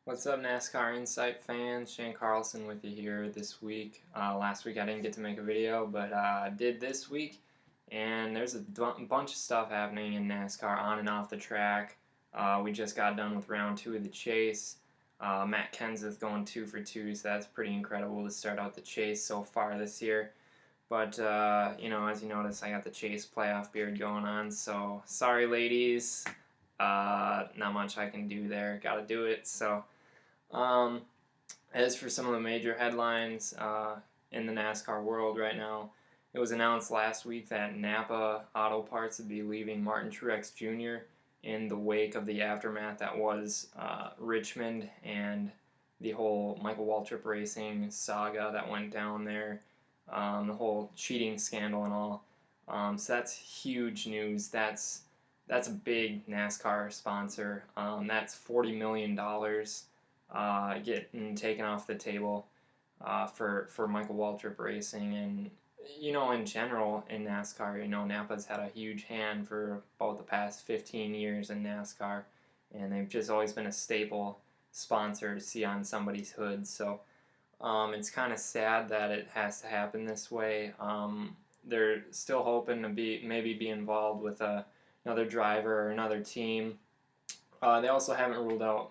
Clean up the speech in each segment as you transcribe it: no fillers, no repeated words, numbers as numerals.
What's up, NASCAR Insight fans? Shane Carlson with you here this week. Last week I didn't get to make a video, but I did this week, and there's a bunch of stuff happening in NASCAR on and off the track. We just got done with round 2 of the chase. Matt Kenseth going 2 for 2, so that's pretty incredible to start out the chase so far this year. But, as you notice, I got the chase playoff beard going on, so sorry, ladies. Not much I can do there. Gotta do it, so. Um, as for some of the major headlines in the NASCAR world right now, it was announced last week that Napa Auto Parts would be leaving Martin Truex Jr. in the wake of the aftermath that was Richmond and the whole Michael Waltrip Racing saga that went down there, the whole cheating scandal and all. So that's huge news. That's a big NASCAR sponsor. That's $40 million getting taken off the table for Michael Waltrip Racing. And in general in NASCAR, Napa's had a huge hand for about the past 15 years in NASCAR, and they've just always been a staple sponsor to see on somebody's hood. So it's kind of sad that it has to happen this way. They're still hoping to maybe be involved with another driver or another team. They also haven't ruled out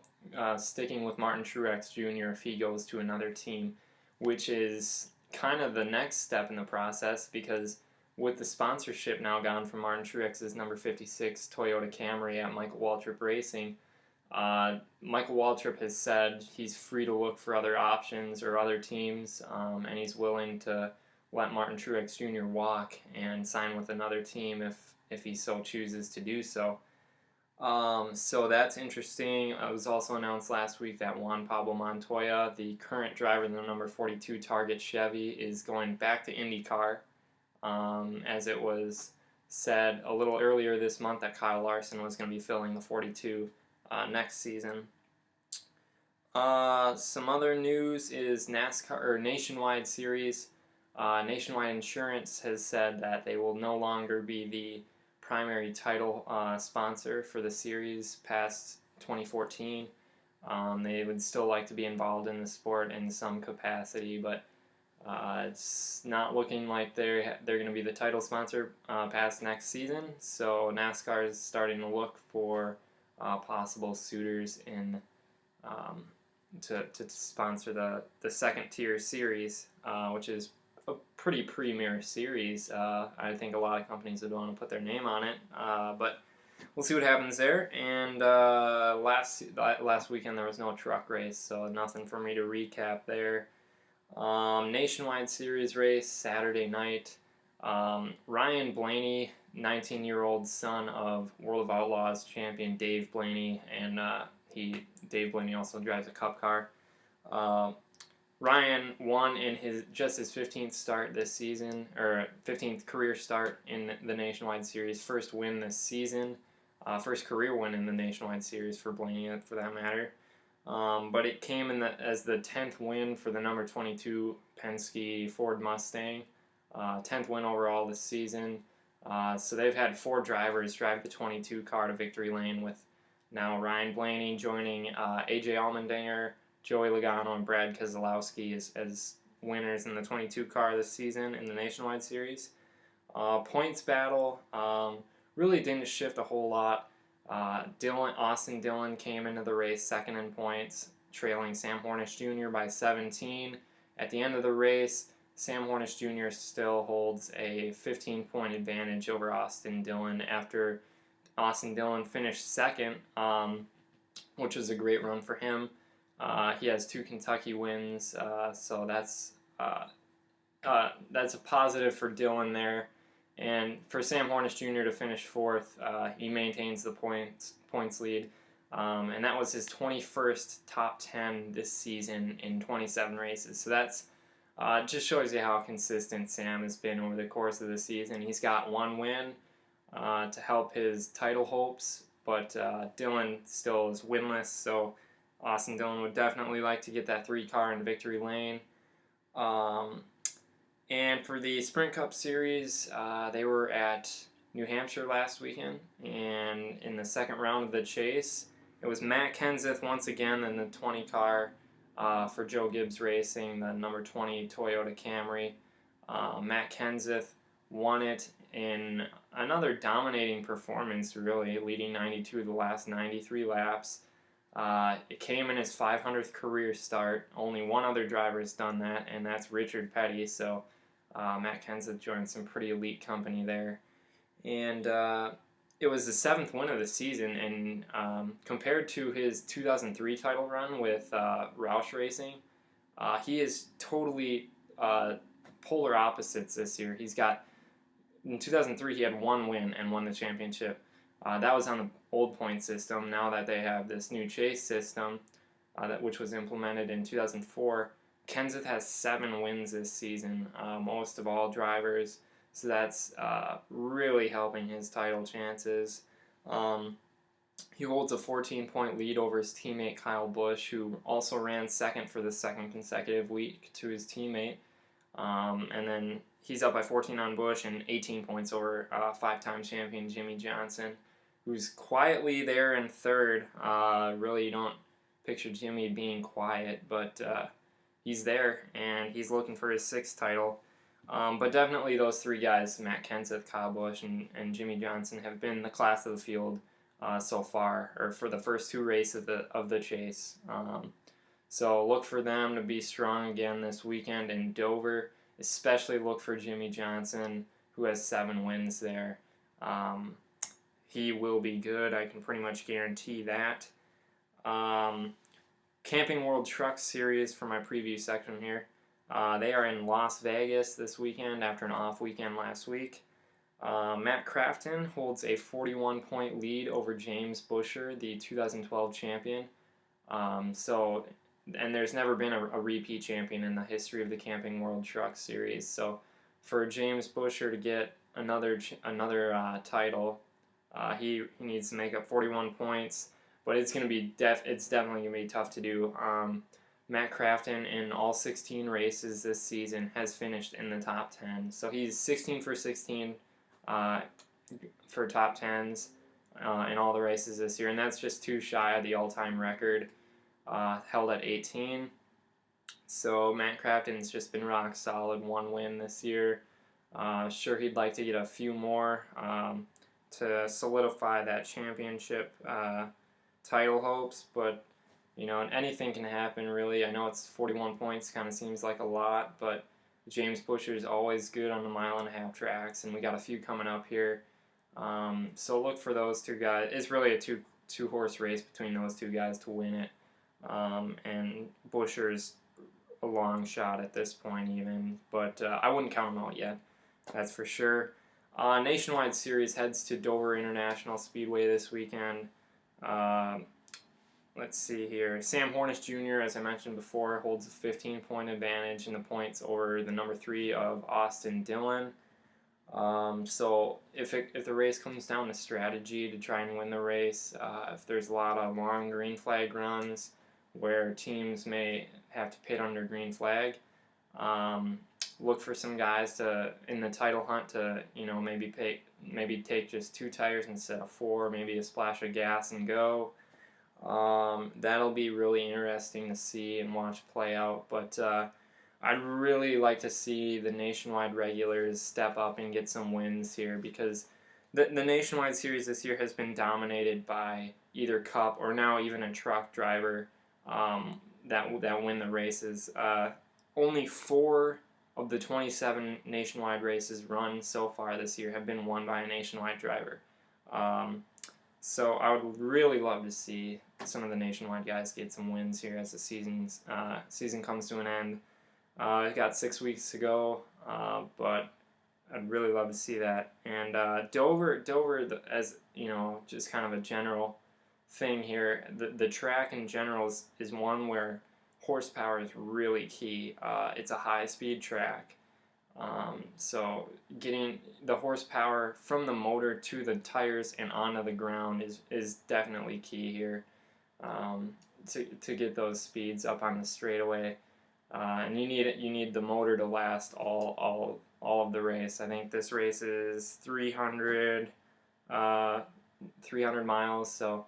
sticking with Martin Truex Jr. if he goes to another team, which is kind of the next step in the process, because with the sponsorship now gone from Martin Truex's number 56 Toyota Camry at Michael Waltrip Racing, Michael Waltrip has said he's free to look for other options or other teams, and he's willing to let Martin Truex Jr. walk and sign with another team if he so chooses to do so. So that's interesting. It was also announced last week that Juan Pablo Montoya, the current driver in the number 42 Target Chevy, is going back to IndyCar, as it was said a little earlier this month that Kyle Larson was going to be filling the 42 next season. Some other news is NASCAR or Nationwide Series. Nationwide Insurance has said that they will no longer be the primary title sponsor for the series past 2014. They would still like to be involved in the sport in some capacity, but it's not looking like they're going to be the title sponsor past next season. So NASCAR is starting to look for possible suitors in to sponsor the second tier series, which is a pretty premier series. I think a lot of companies would want to put their name on it, but we'll see what happens there. And last weekend there was no truck race, so nothing for me to recap there. Nationwide Series race Saturday night. Ryan Blaney, 19-year-old son of World of Outlaws champion Dave Blaney, and Dave Blaney also drives a Cup car. Ryan won in his 15th start this season, or 15th career start in the Nationwide Series. First win this season, first career win in the Nationwide Series for Blaney, for that matter. But it came as the 10th win for the number 22 Penske Ford Mustang, 10th win overall this season. So they've had 4 drivers drive the 22 car to victory lane, with now Ryan Blaney joining AJ Allmendinger, Joey Logano, and Brad Keselowski as winners in the 22 car this season in the Nationwide Series. Points battle really didn't shift a whole lot. Austin Dillon came into the race second in points, trailing Sam Hornish Jr. by 17. At the end of the race, Sam Hornish Jr. still holds a 15-point advantage over Austin Dillon after Austin Dillon finished second, which was a great run for him. He has 2 Kentucky wins, so that's a positive for Dillon there. And for Sam Hornish Jr. to finish 4th, he maintains the points lead, and that was his 21st top 10 this season in 27 races. So that's just shows you how consistent Sam has been over the course of the season. He's got 1 win to help his title hopes, but Dillon still is winless, so Austin Dillon would definitely like to get that 3 car in victory lane. And for the Sprint Cup Series, they were at New Hampshire last weekend, and in the second round of the chase, It was Matt Kenseth once again in the 20 car for Joe Gibbs Racing, the number 20 Toyota Camry. Matt Kenseth won it in another dominating performance, really, leading 92 of the last 93 laps. It came in his 500th career start. Only one other driver has done that, and that's Richard Petty. So Matt Kenseth joined some pretty elite company there. And it was the 7th win of the season, and compared to his 2003 title run with Roush Racing, he is totally polar opposites this year. He's got, in 2003, he had one win and won the championship. That was on the old point system. Now that they have this new chase system, which was implemented in 2004, Kenseth has 7 wins this season, most of all drivers. So that's really helping his title chances. He holds a 14-point lead over his teammate Kyle Busch, who also ran second for the second consecutive week to his teammate. And then he's up by 14 on Busch and 18 points over 5-time champion Jimmie Johnson, who's quietly there in third. Really, you don't picture Jimmie being quiet, but he's there, and he's looking for his 6th title. But definitely those 3 guys, Matt Kenseth, Kyle Busch, and Jimmie Johnson, have been the class of the field so far, or for the first 2 races of the chase. So look for them to be strong again this weekend in Dover. Especially look for Jimmie Johnson, who has 7 wins there. He will be good. I can pretty much guarantee that. Camping World Truck Series for my preview section here. They are in Las Vegas this weekend after an off weekend last week. Matt Crafton holds a 41-point lead over James Buescher, the 2012 champion. And there's never been a repeat champion in the history of the Camping World Truck Series. So for James Buescher to get another title, he needs to make up 41 points. But it's going to be it's definitely going to be tough to do. Matt Crafton in all 16 races this season has finished in the top 10. So he's 16 for 16 for top 10s in all the races this year, and that's just 2 shy of the all-time record held at 18. So Matt Crafton's just been rock solid, 1 win this year. Sure, he'd like to get a few more to solidify that championship title hopes, but you know, anything can happen, really. I know it's 41 points, kind of seems like a lot, but James Buescher is always good on the 1.5-mile tracks, and we got a few coming up here. So look for those 2 guys. It's really a two-horse race between those 2 guys to win it, and Buescher's a long shot at this point even, but I wouldn't count him out yet, that's for sure. Nationwide Series heads to Dover International Speedway this weekend. Let's see here. Sam Hornish Jr., as I mentioned before, holds a 15-point advantage in the points over the number 3 of Austin Dillon. So if the race comes down to strategy to try and win the race, if there's a lot of long green flag runs where teams may have to pit under green flag, look for some guys in the title hunt to maybe take just 2 tires instead of 4, maybe a splash of gas and go. That'll be really interesting to see and watch play out, but I'd really like to see the Nationwide regulars step up and get some wins here, because the Nationwide Series this year has been dominated by either Cup or now even a truck driver that win the races. Only 4 of the 27 Nationwide races run so far this year have been won by a Nationwide driver. So I would really love to see some of the Nationwide guys get some wins here as the season comes to an end. I've got 6 weeks to go, but I'd really love to see that. And Dover, as you know, just kind of a general thing here. The track in general is one where horsepower is really key. It's a high-speed track. So getting the horsepower from the motor to the tires and onto the ground is definitely key here, to get those speeds up on the straightaway. And you need the motor to last all of the race. I think this race is 300 miles, so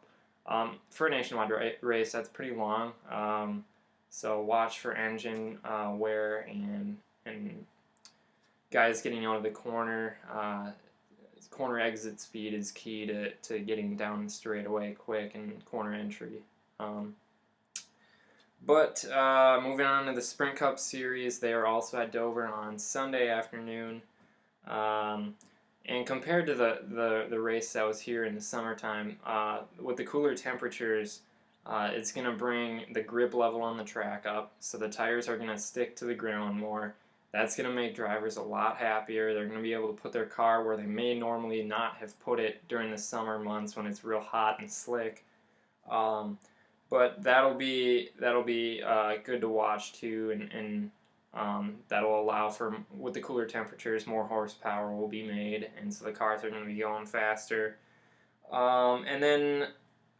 For a nationwide race, that's pretty long. So watch for engine wear and guys getting out of the corner. Corner exit speed is key to getting down the straightaway quick and corner entry. But moving on to the Sprint Cup Series, they are also at Dover on Sunday afternoon. And compared to the race that was here in the summertime, with the cooler temperatures, it's going to bring the grip level on the track up, so the tires are going to stick to the ground more. That's going to make drivers a lot happier. They're going to be able to put their car where they may normally not have put it during the summer months when it's real hot and slick. But that'll be good to watch too, and that'll allow for, with the cooler temperatures, more horsepower will be made, and so the cars are going to be going faster. And then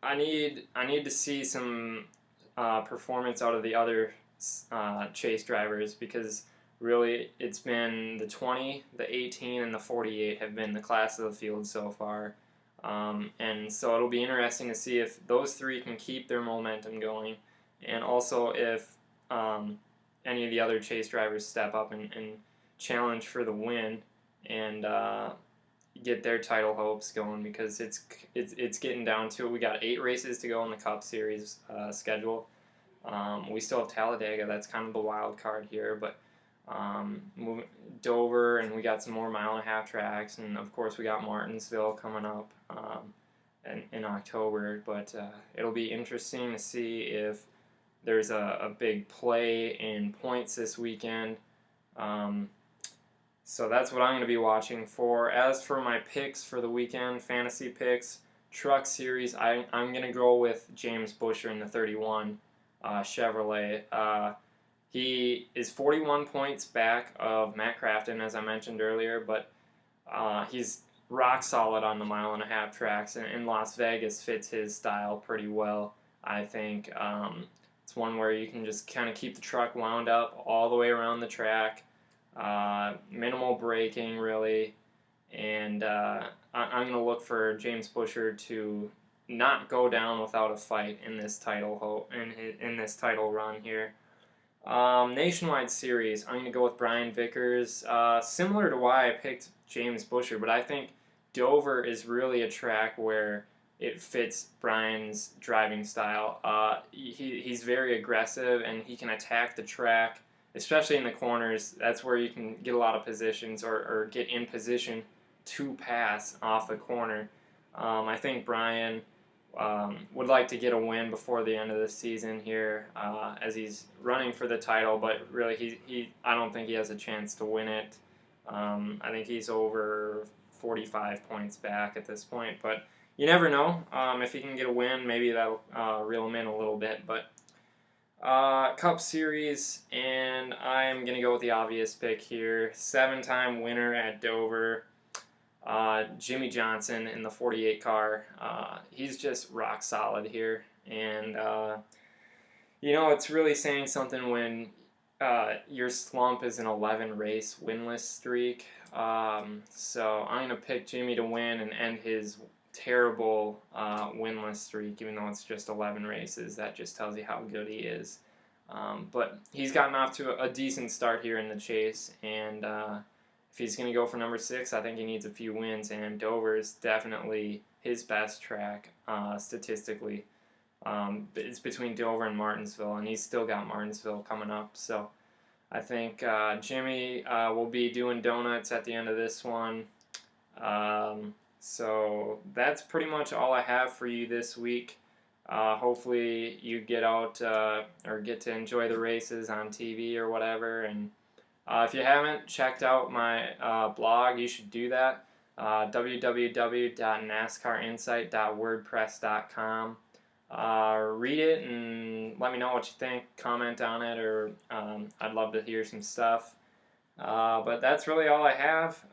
I need to see some performance out of the other chase drivers, because really it's been the 20, the 18, and the 48 have been the class of the field so far. And so it'll be interesting to see if those three can keep their momentum going, and also if any of the other chase drivers step up and challenge for the win and get their title hopes going, because it's getting down to it. We got 8 races to go in the Cup Series schedule. We still have Talladega. That's kind of the wild card here, but Dover, and we got some more mile-and-a-half tracks, and of course we got Martinsville coming up in October. But it'll be interesting to see if there's a big play in points this weekend. So that's what I'm going to be watching for. As for my picks for the weekend, fantasy picks, Truck Series, I'm going to go with James Buescher in the 31 Chevrolet. He is 41 points back of Matt Crafton, as I mentioned earlier, but he's rock solid on the mile-and-a-half tracks, and Las Vegas fits his style pretty well, I think. It's one where you can just kind of keep the truck wound up all the way around the track, minimal braking, really, and I'm going to look for James Buescher to not go down without a fight in this title in this title run here. Nationwide Series, I'm going to go with Brian Vickers. Similar to why I picked James Buescher, but I think Dover is really a track where it fits Brian's driving style. He's very aggressive, and he can attack the track, especially in the corners. That's where you can get a lot of positions, or get in position to pass off the corner. I think Brian would like to get a win before the end of the season here, as he's running for the title, but really I don't think he has a chance to win it. I think he's over 45 points back at this point, but you never know. If he can get a win, maybe that'll reel him in a little bit. But Cup Series, and I'm going to go with the obvious pick here. 7-time winner at Dover, Jimmie Johnson in the 48 car. He's just rock solid here, and it's really saying something when your slump is an 11-race winless streak. So I'm going to pick Jimmy to win and end his terrible winless streak, even though it's just 11 races. That just tells you how good he is. But he's gotten off to a decent start here in the chase, and if he's going to go for number 6, I think he needs a few wins, and Dover is definitely his best track statistically. It's between Dover and Martinsville, and he's still got Martinsville coming up. So I think Jimmy will be doing donuts at the end of this one. So that's pretty much all I have for you this week. Hopefully you get out or get to enjoy the races on TV or whatever. And if you haven't checked out my blog, you should do that. www.nascarinsight.wordpress.com. Read it and let me know what you think. Comment on it, or I'd love to hear some stuff. But that's really all I have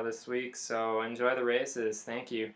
this week, so enjoy the races. Thank you.